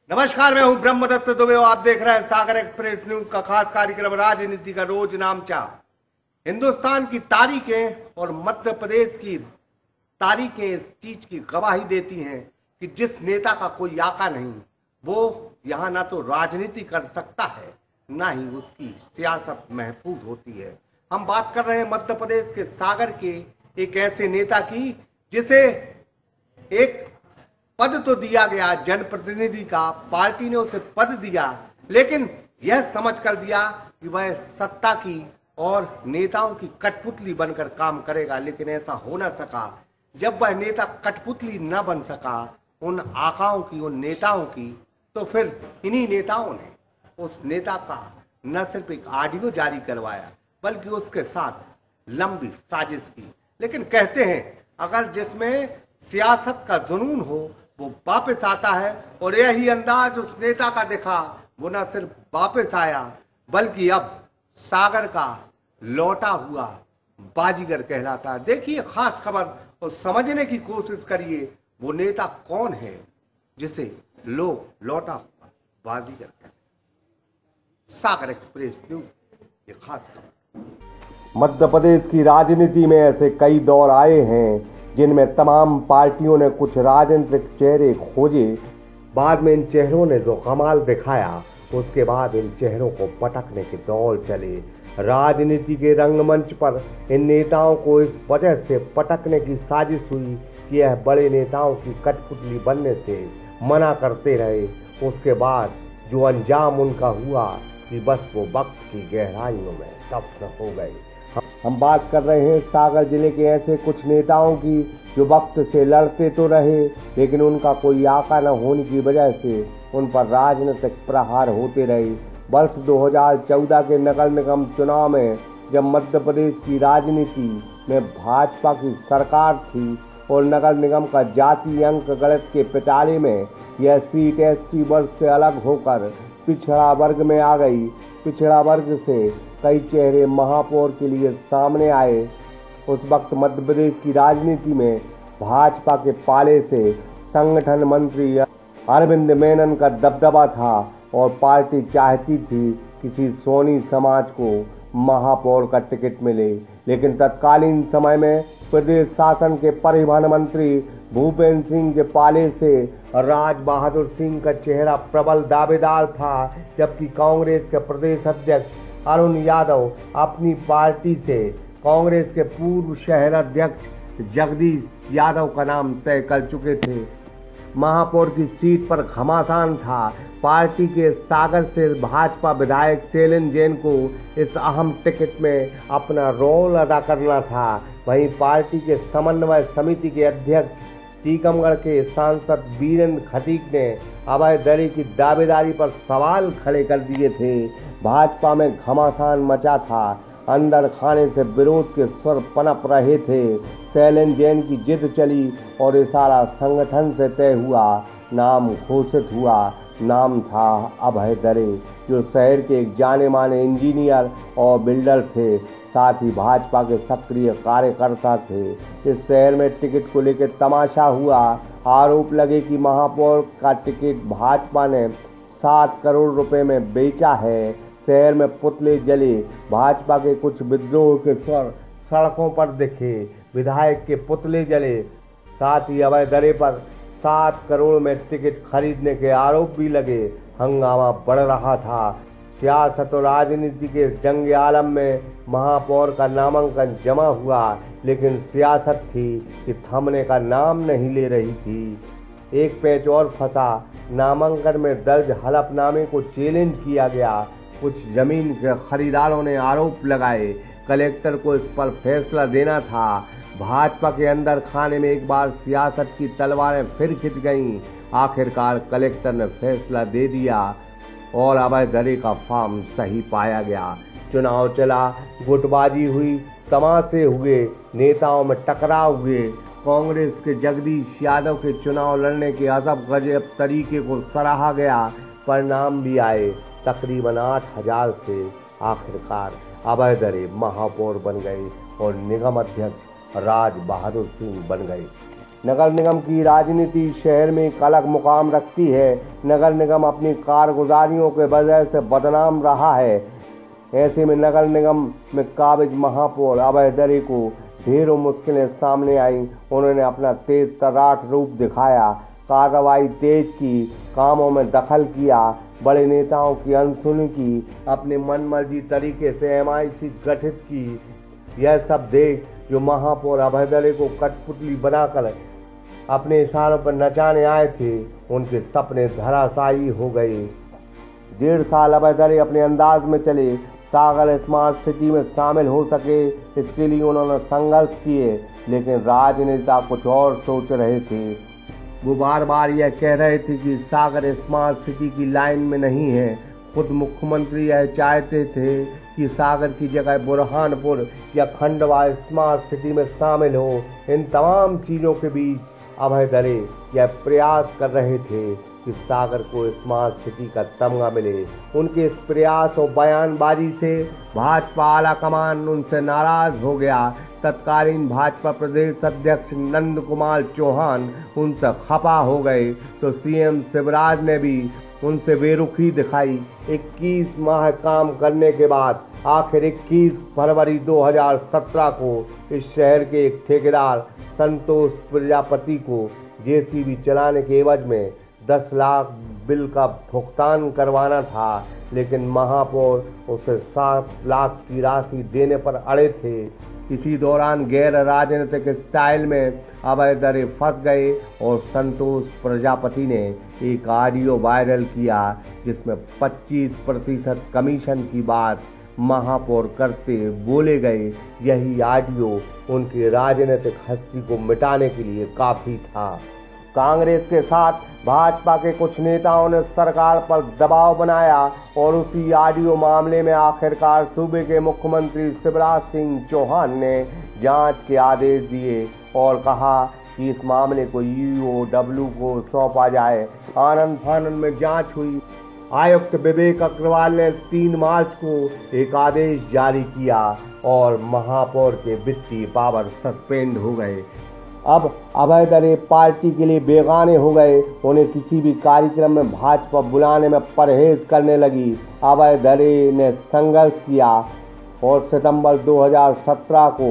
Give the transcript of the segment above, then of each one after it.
नमस्कार, मैं हूं ब्रह्मदत्त दुबे और आप देख रहे हैं सागर एक्सप्रेस न्यूज का खास कार्यक्रम राजनीति का रोज नामचा। हिंदुस्तान की तारीखें और मध्य प्रदेश की तारीखें इस चीज की गवाही देती हैं कि जिस नेता का कोई आका नहीं, वो यहाँ ना तो राजनीति कर सकता है, ना ही उसकी सियासत महफूज होती है। हम बात कर रहे हैं मध्य प्रदेश के सागर के एक ऐसे नेता की जिसे एक पद तो दिया गया जनप्रतिनिधि का, पार्टी ने उसे पद दिया, लेकिन यह समझ कर दिया कि वह सत्ता की और नेताओं की कठपुतली बनकर काम करेगा। लेकिन ऐसा हो न सका। जब वह नेता कठपुतली न बन सका उन आकाओं की, उन नेताओं की, तो फिर इन्हीं नेताओं ने उस नेता का न सिर्फ एक ऑडियो जारी करवाया बल्कि उसके साथ लंबी साजिश की। लेकिन कहते हैं अगर जिसमें सियासत का जुनून हो वो वापस आता है, और यही अंदाज उस नेता का दिखा। वो न सिर्फ वापस आया बल्कि अब सागर का लौटा हुआ बाजीगर कहलाता है। देखिए खास खबर और समझने की कोशिश करिए वो नेता कौन है जिसे लोग लौटा हुआ बाजीगर कहते हैं। सागर एक्सप्रेस न्यूज ये खास खबर। मध्य प्रदेश की राजनीति में ऐसे कई दौर आए हैं जिनमें तमाम पार्टियों ने कुछ राजनीतिक चेहरे खोजे। बाद में इन चेहरों ने जो कमाल दिखाया, उसके बाद इन चेहरों को पटकने के दौर चले। राजनीति के रंगमंच पर इन नेताओं को इस वजह से पटकने की साजिश हुई कि यह बड़े नेताओं की कठपुतली बनने से मना करते रहे। उसके बाद जो अंजाम उनका हुआ कि बस वो वक्त की गहराइयों में दफन हो गए। हम बात कर रहे हैं सागर जिले के ऐसे कुछ नेताओं की जो वक्त से लड़ते तो रहे, लेकिन उनका कोई आका न होने की वजह से उन पर राजनीतिक प्रहार होते रहे। वर्ष 2014 के नगर निगम चुनाव में जब मध्य प्रदेश की राजनीति में भाजपा की सरकार थी और नगर निगम का जाति अंक गणित के पिटारे में यह सीट एससी वर्ग से अलग होकर पिछड़ा वर्ग में आ गई। पिछड़ा वर्ग से कई चेहरे महापौर के लिए सामने आए। उस वक्त मध्य प्रदेश की राजनीति में भाजपा के पाले से संगठन मंत्री अरविंद मेनन का दबदबा था और पार्टी चाहती थी किसी सोनी समाज को महापौर का टिकट मिले। लेकिन तत्कालीन समय में प्रदेश शासन के परिवहन मंत्री भूपेंद्र सिंह के पाले से राज बहादुर सिंह का चेहरा प्रबल दावेदार था, जबकि कांग्रेस के प्रदेश अध्यक्ष अरुण यादव अपनी पार्टी से कांग्रेस के पूर्व शहर अध्यक्ष जगदीश यादव का नाम तय कर चुके थे। महापौर की सीट पर घमासान था। पार्टी के सागर से भाजपा विधायक शैलेंद्र जैन को इस अहम टिकट में अपना रोल अदा करना था। वहीं पार्टी के समन्वय समिति के अध्यक्ष टीकमगढ़ के सांसद वीरेंद्र खटीक ने अभय दरे की दावेदारी पर सवाल खड़े कर दिए थे। भाजपा में घमासान मचा था। अंदर खाने से विरोध के स्वर पनप रहे थे। शैलेंद्र जैन की जिद चली और इशारा संगठन से तय हुआ। नाम घोषित हुआ। नाम था अभय दरे, जो शहर के एक जाने माने इंजीनियर और बिल्डर थे, साथ ही भाजपा के सक्रिय कार्यकर्ता थे। इस शहर में टिकट को लेकर तमाशा हुआ। आरोप लगे कि महापौर का टिकट भाजपा ने 7 करोड़ रुपए में बेचा है। शहर में पुतले जले। भाजपा के कुछ विद्रोह के स्वर सड़कों पर दिखे। विधायक के पुतले जले। साथ ही अभय दरे पर 7 करोड़ में टिकट खरीदने के आरोप भी लगे। हंगामा बढ़ रहा था। सियासत और राजनीति के इस जंग आलम में महापौर का नामांकन जमा हुआ, लेकिन सियासत थी कि थमने का नाम नहीं ले रही थी। एक पेच और फंसा। नामांकन में दर्ज हलफनामे को चैलेंज किया गया। कुछ जमीन के खरीदारों ने आरोप लगाए। कलेक्टर को इस पर फैसला देना था। भाजपा के अंदर खाने में एक बार सियासत की तलवारें फिर खिंच गईं। आखिरकार कलेक्टर ने फैसला दे दिया और अभय दरे का फॉर्म सही पाया गया। चुनाव चला, गुटबाजी हुई, तमाशे हुए, नेताओं में टकराव हुए। कांग्रेस के जगदीश यादव के चुनाव लड़ने के अजब गजब तरीके को सराहा गया। परिणाम भी आए। तकरीबन 8,000 से आखिरकार अभय दरे महापौर बन गए और निगम अध्यक्ष राज बहादुर सिंह बन गए। नगर निगम की राजनीति शहर में एक अलग मुकाम रखती है। नगर निगम अपनी कारगुजारियों के वजह से बदनाम रहा है। ऐसे में नगर निगम में काबिज महापौर अभय दरे को ढेरों मुश्किलें सामने आईं। उन्होंने अपना तेज तर्राट रूप दिखाया, कार्रवाई तेज की, कामों में दखल किया, बड़े नेताओं की अनसुनी की, अपने मनमर्जी तरीके से MIC गठित की। यह सब देख जो महापौर अभय दरे को कठपुतली बनाकर अपने इशारों पर नचाने आए थे, उनके सपने धराशायी हो गए। 1.5 साल अभय दरे अपने अंदाज में चले, सागर स्मार्ट सिटी में शामिल हो सके, इसके लिए उन्होंने संघर्ष किए, लेकिन राजनेता कुछ और सोच रहे थे। वो बार बार यह कह रहे थे कि सागर स्मार्ट सिटी की लाइन में नहीं है। खुद मुख्यमंत्री यह चाहते थे कि सागर की जगह बुरहानपुर या खंडवा स्मार्ट सिटी में शामिल हो। इन तमाम चीज़ों के बीच अभय दरे यह प्रयास कर रहे थे कि सागर को स्मार्ट सिटी का तमगा मिले। उनके इस प्रयास और बयानबाजी से भाजपा आला कमान उनसे नाराज हो गया। तत्कालीन भाजपा प्रदेश अध्यक्ष नंद कुमार चौहान उनसे खफा हो गए, तो CM शिवराज ने भी उनसे बेरुखी दिखाई। 21 माह काम करने के बाद आखिर 21 फरवरी 2017 को इस शहर के एक ठेकेदार संतोष प्रजापति को JCB चलाने के एवज में 10 लाख बिल का भुगतान करवाना था, लेकिन महापौर उसे 7 लाख की राशि देने पर अड़े थे। इसी दौरान गैर राजनीतिक स्टाइल में अभय दरे फंस गए और संतोष प्रजापति ने एक ऑडियो वायरल किया, जिसमें 25% कमीशन की बात महापौर करते बोले गए। यही ऑडियो उनकी राजनीतिक हस्ती को मिटाने के लिए काफी था। कांग्रेस के साथ भाजपा के कुछ नेताओं ने सरकार पर दबाव बनाया और उसी ऑडियो मामले में आखिरकार सूबे के मुख्यमंत्री शिवराज सिंह चौहान ने जांच के आदेश दिए और कहा कि इस मामले को EOW को सौंपा जाए। आनंद फानंद में जांच हुई। आयुक्त विवेक अग्रवाल ने 3 मार्च को एक आदेश जारी किया और महापौर के वित्तीय पावर सस्पेंड हो गए। अब अभय दरे पार्टी के लिए बेगाने हो गए। उन्हें किसी भी कार्यक्रम में भाजपा बुलाने में परहेज करने लगी। अभय दरे ने संघर्ष किया और सितंबर 2017 को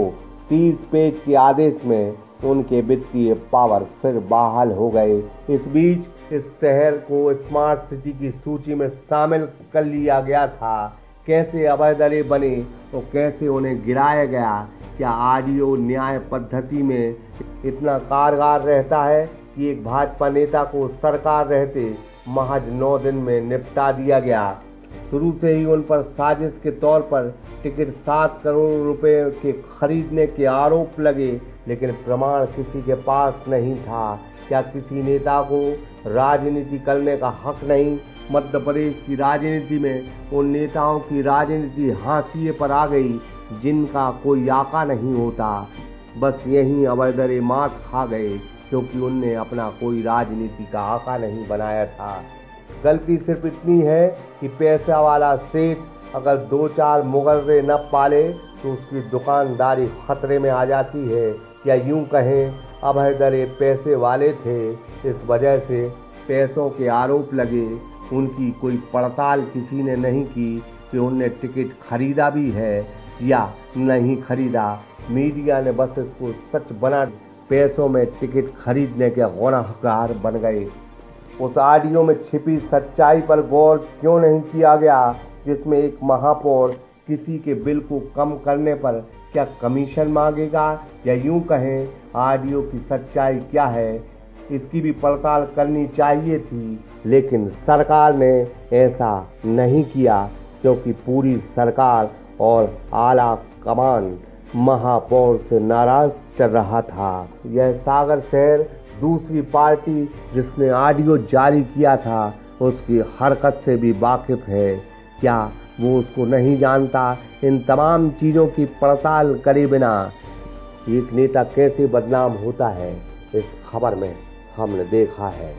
30 पेज के आदेश में उनके वित्तीय पावर फिर बहाल हो गए। इस बीच इस शहर को स्मार्ट सिटी की सूची में शामिल कर लिया गया था। कैसे अभय दरे बने और कैसे उन्हें गिराया गया? क्या ऑडियो न्याय पद्धति में इतना कारगर रहता है कि एक भाजपा नेता को सरकार रहते महज 9 दिन में निपटा दिया गया? शुरू से ही उन पर साजिश के तौर पर टिकट 7 करोड़ रुपए के खरीदने के आरोप लगे, लेकिन प्रमाण किसी के पास नहीं था। क्या किसी नेता को राजनीति करने का हक नहीं? मध्य प्रदेश की राजनीति में उन नेताओं की राजनीति हाशिए पर आ गई जिनका कोई आका नहीं होता। बस यहीं अभय दरे मात खा गए, क्योंकि उनने अपना कोई राजनीति का आका नहीं बनाया था। गलती सिर्फ इतनी है कि पैसा वाला सेठ अगर 2-4 मुगर्रे न पाले तो उसकी दुकानदारी खतरे में आ जाती है। या यूं कहें, अभय दरे पैसे वाले थे, इस वजह से पैसों के आरोप लगे। उनकी कोई पड़ताल किसी ने नहीं की कि उनने टिकट खरीदा भी है या नहीं खरीदा। मीडिया ने बस इसको सच बना पैसों में टिकट खरीदने के गुनहगार बन गए। उस ऑडियो में छिपी सच्चाई पर गौर क्यों नहीं किया गया, जिसमें एक महापौर किसी के बिल को कम करने पर क्या कमीशन मांगेगा? या यूं कहें, ऑडियो की सच्चाई क्या है, इसकी भी पड़ताल करनी चाहिए थी। लेकिन सरकार ने ऐसा नहीं किया, क्योंकि पूरी सरकार और आला कमान महापौर से नाराज चल रहा था। यह सागर शहर दूसरी पार्टी जिसने ऑडियो जारी किया था उसकी हरकत से भी वाकिफ है। क्या वो उसको नहीं जानता? इन तमाम चीज़ों की पड़ताल करे बिना एक नेता कैसे बदनाम होता है, इस खबर में हमने देखा है।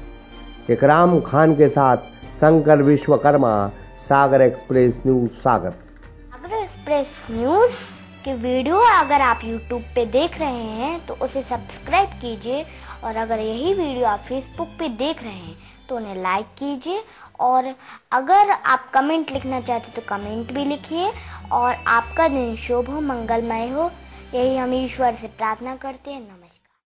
इकराम खान के साथ शंकर विश्वकर्मा, सागर एक्सप्रेस न्यूज सागर। सागर एक्सप्रेस न्यूज कि वीडियो अगर आप YouTube पे देख रहे हैं तो उसे सब्सक्राइब कीजिए, और अगर यही वीडियो आप Facebook पे देख रहे हैं तो उन्हें लाइक कीजिए, और अगर आप कमेंट लिखना चाहते तो कमेंट भी लिखिए। और आपका दिन शुभ हो, मंगलमय हो, यही हम ईश्वर से प्रार्थना करते हैं। नमस्कार।